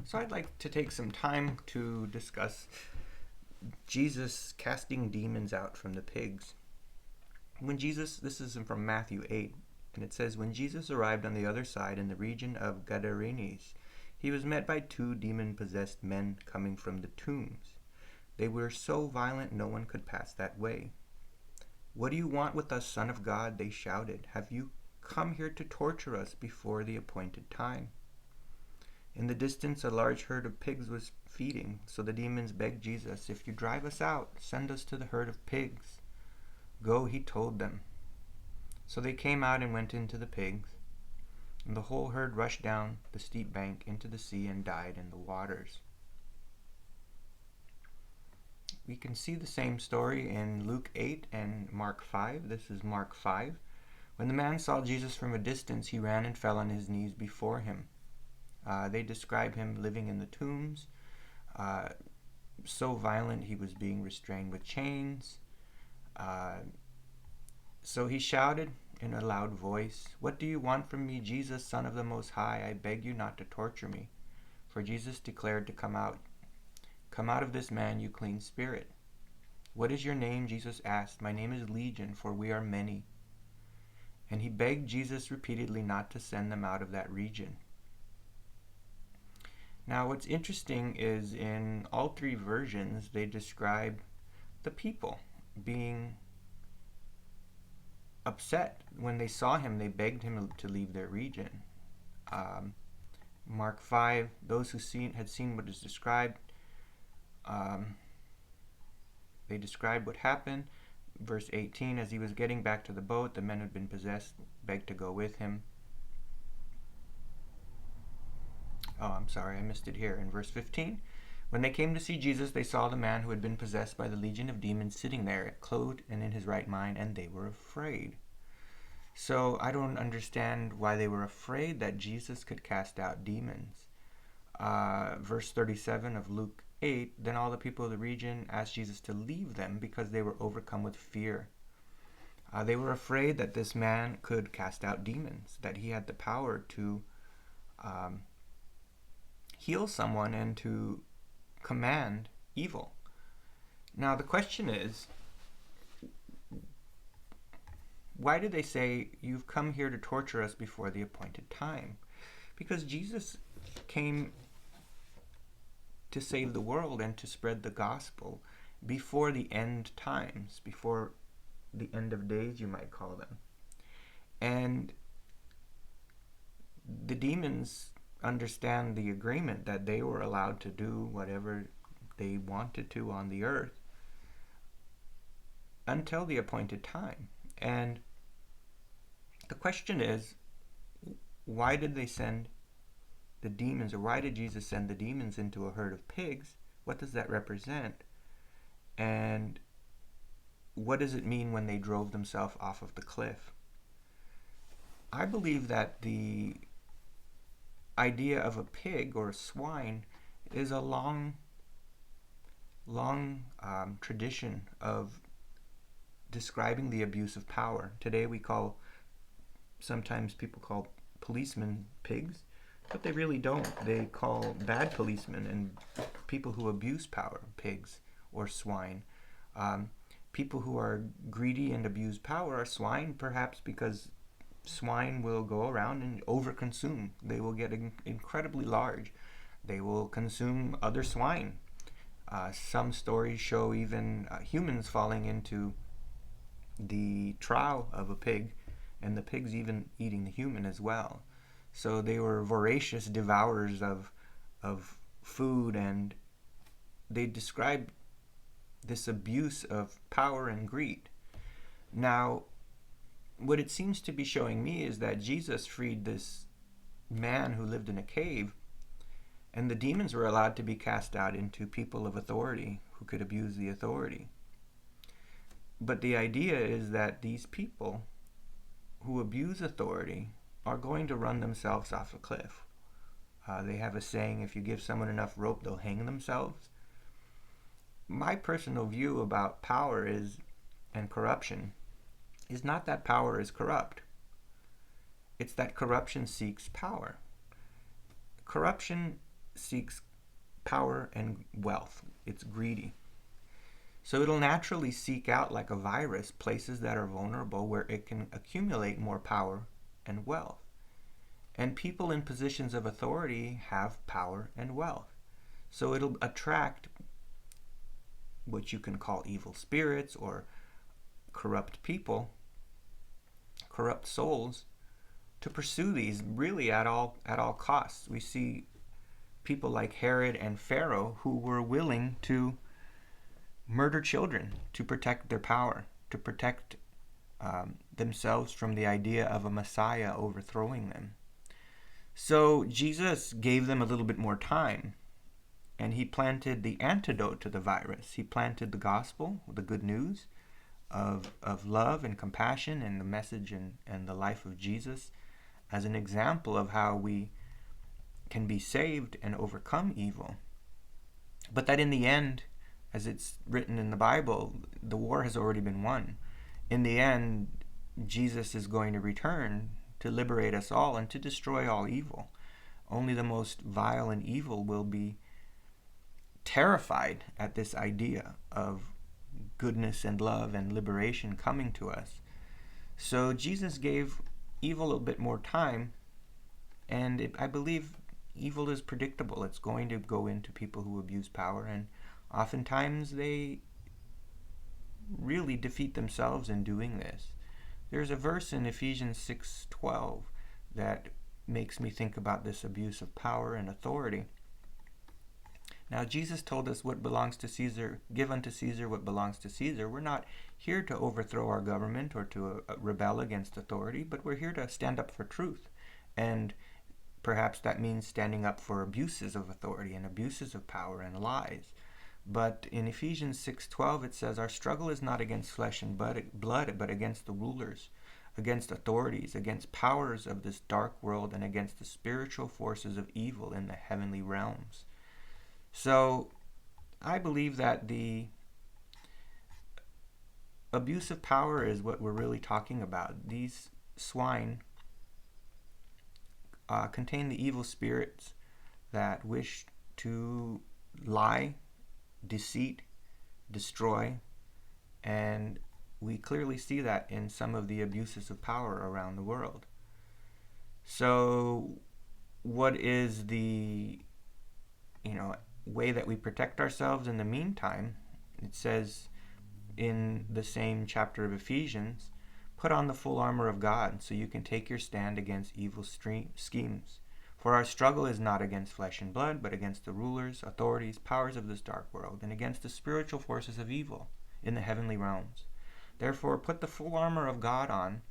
So I'd like to take some time to discuss Jesus casting demons out from the pigs. This is from Matthew 8, and it says, when Jesus arrived on the other side in the region of Gadarenes, he was met by two demon-possessed men coming from the tombs. They were so violent no one could pass that way. "What do you want with us, Son of God?" they shouted. "Have you come here to torture us before the appointed time?" In the distance, a large herd of pigs was feeding, so the demons begged Jesus, "If you drive us out, send us to the herd of pigs." "Go," he told them. So they came out and went into the pigs, and the whole herd rushed down the steep bank into the sea and died in the waters. We can see the same story in Luke 8 and Mark 5. This is Mark 5. When the man saw Jesus from a distance, he ran and fell on his knees before him. They describe him living in the tombs, so violent he was being restrained with chains. So he shouted in a loud voice, "What do you want from me, Jesus, Son of the Most High? I beg you not to torture me." For Jesus declared to come out. "Come out of this man, you clean spirit." "What is your name?" Jesus asked. "My name is Legion, for we are many." And he begged Jesus repeatedly not to send them out of that region. Now, what's interesting is in all three versions, they describe the people being upset. When they saw him, they begged him to leave their region. Mark 5, those who had seen what is described, they described what happened. Verse 18, as he was getting back to the boat, the men who had been possessed begged to go with him. Oh, I'm sorry, I missed it here. In verse 15, when they came to see Jesus, they saw the man who had been possessed by the legion of demons sitting there, clothed and in his right mind, and they were afraid. So I don't understand why they were afraid that Jesus could cast out demons. Verse 37 of Luke 8, then all the people of the region asked Jesus to leave them because they were overcome with fear. They were afraid that this man could cast out demons, that he had the power to heal someone and to command evil. Now the question is, why did they say, "You've come here to torture us before the appointed time"? Because Jesus came to save the world and to spread the gospel before the end times, before the end of days, you might call them. And the demons understand the agreement that they were allowed to do whatever they wanted to on the earth until the appointed time. And the question is, why did they send the demons, or why did Jesus send the demons into a herd of pigs? What does that represent? And what does it mean when they drove themselves off of the cliff? I believe that the idea of a pig or a swine is a long tradition of describing the abuse of power. Today sometimes people call policemen pigs, but they really don't. They call bad policemen and people who abuse power pigs or swine. People who are greedy and abuse power are swine, perhaps because swine will go around and overconsume. They will get incredibly large. They will consume other swine. Some stories show even humans falling into the trough of a pig, and the pigs even eating the human as well. So they were voracious devourers of food, and they describe this abuse of power and greed. Now, what it seems to be showing me is that Jesus freed this man who lived in a cave, and the demons were allowed to be cast out into people of authority who could abuse the authority. But the idea is that these people who abuse authority are going to run themselves off a cliff. They have a saying, if you give someone enough rope, they'll hang themselves. My personal view about power and corruption is not that power is corrupt. It's that corruption seeks power. Corruption seeks power and wealth. It's greedy. So it'll naturally seek out, like a virus, places that are vulnerable where it can accumulate more power and wealth. And people in positions of authority have power and wealth. So it'll attract what you can call evil spirits or corrupt people, corrupt souls, to pursue these really at all costs. We see people like Herod and Pharaoh who were willing to murder children to protect their power, to protect themselves from the idea of a Messiah overthrowing them. So Jesus gave them a little bit more time, and he planted the antidote to the virus. He planted the gospel, the good news of love and compassion, and the message and the life of Jesus as an example of how we can be saved and overcome evil. But that in the end, as it's written in the Bible, the war has already been won. In the end, Jesus is going to return to liberate us all and to destroy all evil. Only the most vile and evil will be terrified at this idea of goodness and love and liberation coming to us. So Jesus gave evil a little bit more time, and I believe evil is predictable. It's going to go into people who abuse power, and oftentimes they really defeat themselves in doing this. There's a verse in Ephesians 6:12 that makes me think about this abuse of power and authority. Now, Jesus told us what belongs to Caesar, give unto Caesar what belongs to Caesar. We're not here to overthrow our government or to rebel against authority, but we're here to stand up for truth. And perhaps that means standing up for abuses of authority and abuses of power and lies. But in Ephesians 6:12 it says, our struggle is not against flesh and blood, but against the rulers, against authorities, against powers of this dark world, and against the spiritual forces of evil in the heavenly realms. So I believe that the abuse of power is what we're really talking about. These swine contain the evil spirits that wish to lie, deceit, destroy, and we clearly see that in some of the abuses of power around the world. So what is the way that we protect ourselves in the meantime? It says in the same chapter of Ephesians, put on the full armor of God so you can take your stand against evil schemes. For our struggle is not against flesh and blood, but against the rulers, authorities, powers of this dark world, and against the spiritual forces of evil in the heavenly realms. Therefore, put the full armor of God on.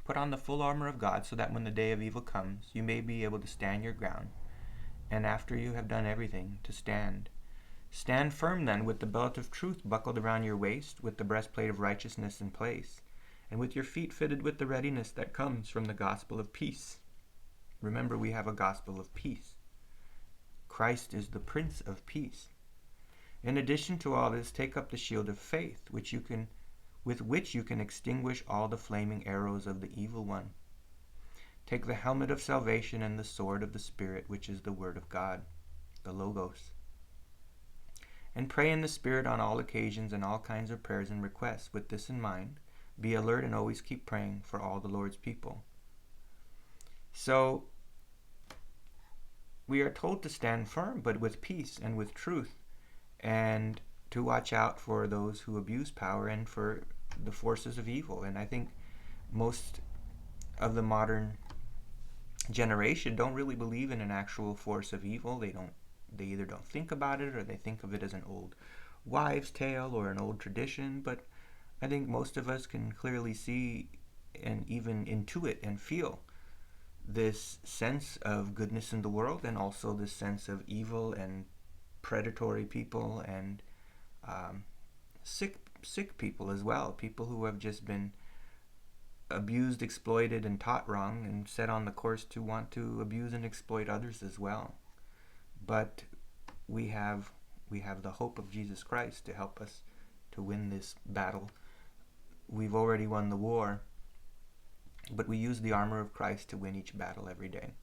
Put on the full armor of God so that when the day of evil comes, you may be able to stand your ground. And after you have done everything, to stand. Stand firm then, with the belt of truth buckled around your waist, with the breastplate of righteousness in place, and with your feet fitted with the readiness that comes from the gospel of peace. Remember, we have a gospel of peace. Christ is the Prince of Peace. In addition to all this, take up the shield of faith, with which you can extinguish all the flaming arrows of the evil one. Take the helmet of salvation and the sword of the Spirit, which is the word of God, the Logos. And pray in the Spirit on all occasions and all kinds of prayers and requests. With this in mind, be alert and always keep praying for all the Lord's people. So, we are told to stand firm, but with peace and with truth, and to watch out for those who abuse power and for the forces of evil. And I think most of the modern generation don't really believe in an actual force of evil. They either don't think about it, or they think of it as an old wives' tale or an old tradition. But I think most of us can clearly see and even intuit and feel this sense of goodness in the world, and also this sense of evil and predatory people and sick people as well, people who have just been abused, exploited, and taught wrong, and set on the course to want to abuse and exploit others as well. But we have the hope of Jesus Christ to help us to win this battle. We've already won the war, but we use the armor of Christ to win each battle every day.